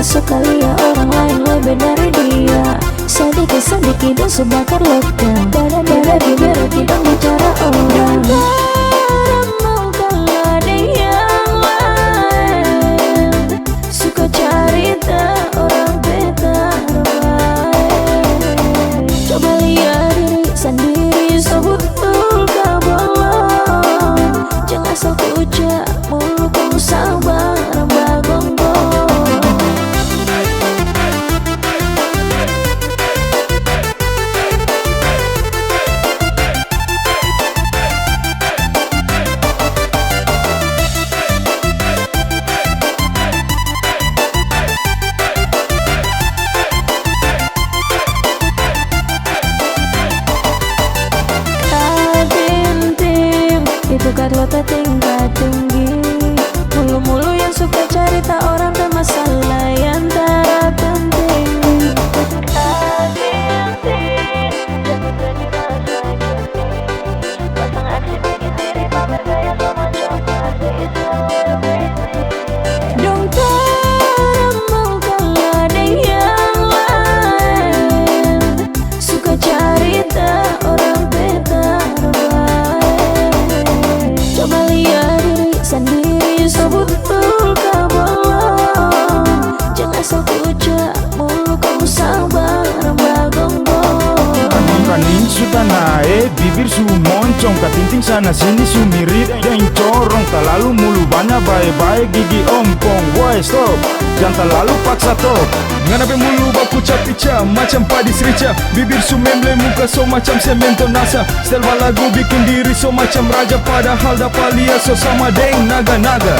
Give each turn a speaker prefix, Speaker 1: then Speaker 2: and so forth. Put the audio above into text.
Speaker 1: suka lihat orang lain lebih dari dia. Sedikit-sedikit dan sebakar luka. Dada bibir kita bicara orang. Dan mau kalau ada yang lain suka cari tahu orang beta lain. Coba lihat diri sendiri, sebetul kau bohong. Jangan asal ucap mulut kamu sabar bagonggo. Itu Carlota tingkat tinggi, mulu-mulu yang suka cari tak orang dan masalah yang tak penting. Jangan jadi masa kini, pasang aksi bikin diri pamer gaya sama coba dong tak mau kalau ada yang lain suka cari tak orang beta. Coba lihat diri sendiri, sebetul kau bohong. Jangan asal ucap mulut kamu sabar bagonggo.
Speaker 2: Kanin sudah naik, bibir su moncong, katinting sana sini su mirip yang corong. Tak lalu mulu banyak baik-baik gigi ompong. Woi stop, jangan terlalu paksa toh. Nganape mulu baku capica, macam padis rica. Bibir su memble, muka so macam semento nasa. Style lagu bikin diri so macam raja, padahal dapat lihat so sama deng naga-naga.